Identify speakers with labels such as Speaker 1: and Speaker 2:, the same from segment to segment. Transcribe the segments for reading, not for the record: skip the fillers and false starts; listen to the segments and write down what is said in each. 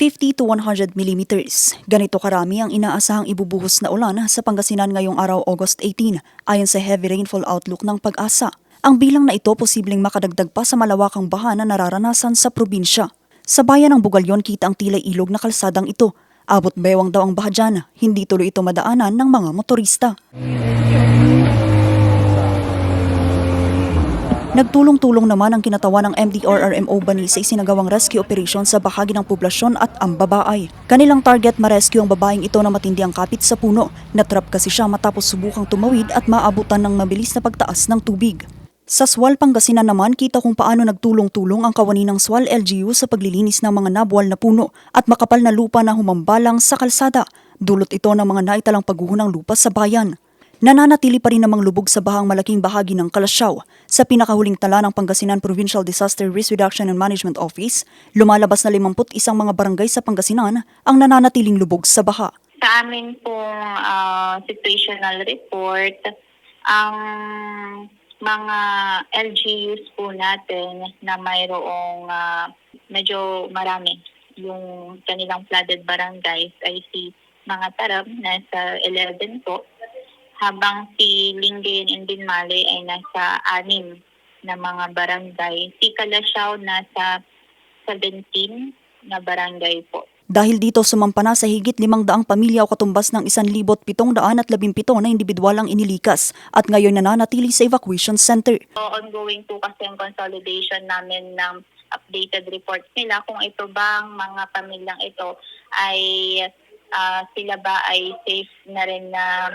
Speaker 1: 50 to 100 millimeters. Ganito karami ang inaasahang ibubuhos na ulan sa Pangasinan ngayong araw August 18 ayon sa heavy rainfall outlook ng Pag-asa. Ang bilang na ito posibleng makadagdag pa sa malawakang baha na nararanasan sa probinsya. Sa bayan ng Bugalyon kita ang tila ilog na kalsadang ito. Abot bewang daw ang baha dyan, hindi tuloy ito madaanan ng mga motorista. Nagtulong-tulong naman ang kinatawan ng MDRRMO Bani sa isinagawang rescue operation sa bahagi ng poblasyon at ang babae. Kanilang target ma-rescue ang babaeng ito na matindi ang kapit sa puno. Natrap kasi siya matapos subukang tumawid at maabutan ng mabilis na pagtaas ng tubig. Sa Sual, Pangasinan naman, kita kung paano nagtulong-tulong ang kawani ng Sual LGU sa paglilinis ng mga nabuwal na puno at makapal na lupa na humambalang sa kalsada. Dulot ito ng mga naitalang pagguhon ng lupa sa bayan. Nananatili pa rin namang lubog sa bahang malaking bahagi ng Kalasyaw. Sa pinakahuling tala ng Pangasinan Provincial Disaster Risk Reduction and Management Office, lumalabas na 51 mga barangay sa Pangasinan ang nananatiling lubog sa baha.
Speaker 2: Sa amin pong situational report, ang mga LGUs po natin na mayroong medyo marami yung kanilang flooded barangays ay si mga Tarab nasa 11 po, habang si Lingayen and Binmalay ay nasa 6 na mga barangay. Si Kalasyaw nasa 17 na barangay po.
Speaker 1: Dahil dito sumampa na sa higit 500 pamilya o katumbas ng 1,717 na individual ang inilikas at ngayon nananatili sa evacuation center.
Speaker 2: So, ongoing po kasi ang consolidation namin ng updated reports nila kung ito bang mga pamilyang ito ay sila ba ay safe na rin na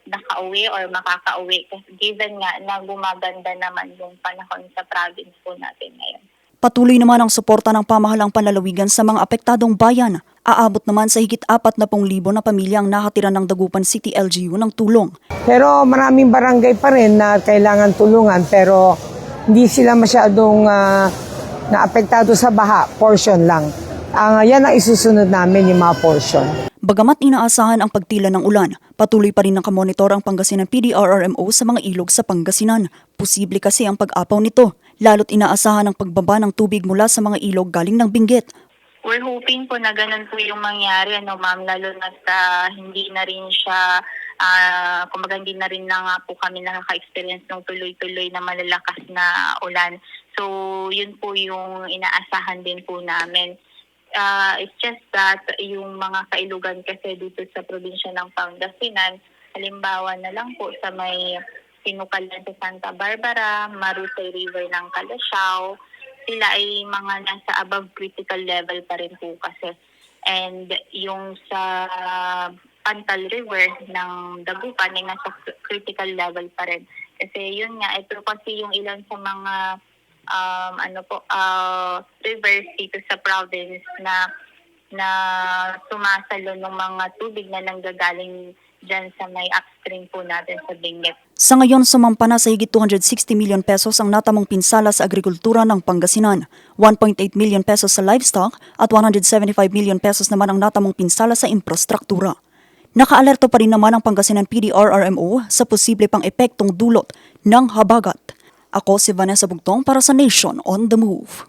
Speaker 2: nakauwi or makakauwi, given nga na gumaganda naman yung panahon sa province po natin ngayon.
Speaker 1: Patuloy naman ang suporta ng pamahalang panlalawigan sa mga apektadong bayan. Aabot naman sa higit 40,000 na pamilya ang nakatira ng Dagupan City LGU ng tulong.
Speaker 3: Pero maraming barangay pa rin na kailangan tulungan pero hindi sila masyadong naapektado sa baha, portion lang. Yan ang isusunod namin, yung mga portion.
Speaker 1: Bagamat inaasahan ang pagtila ng ulan, patuloy pa rin nakamonitor ang Pangasinan PDRRMO sa mga ilog sa Pangasinan. Posible kasi ang pag-apaw nito, lalo't inaasahan ang pagbaba ng tubig mula sa mga ilog galing ng Benguet.
Speaker 2: We're hoping po na ganun po yung mangyari, ma'am, lalo na hindi na rin siya, kumbaga hindi na rin na nga po kami nakaka-experience ng tuloy-tuloy na malalakas na ulan. So, yun po yung inaasahan din po namin. It's just that yung mga kailugan kasi dito sa probinsya ng Pangasinan, halimbawa na lang po sa may Sinukalan sa Santa Barbara, Marusay River ng Kalasyaw, sila ay mga nasa above critical level pa rin po kasi. And yung sa Pantal River ng Dagupan ay nasa critical level pa rin. Kasi yun nga, ito kasi yung ilan sa mga rivers dito sa province na sumasalo ng mga tubig na nanggagaling dyan sa may upstream po natin sa Benguet.
Speaker 1: Sa ngayon, sumampa na sa higit 260 million pesos ang natamong pinsala sa agrikultura ng Pangasinan, 1.8 million pesos sa livestock at 175 million pesos naman ang natamong pinsala sa infrastruktura. Nakaalerto pa rin naman ang Pangasinan PDRRMO sa posible pang epektong dulot ng habagat. Ako si Vanessa Bugtong para sa Nation on the Move.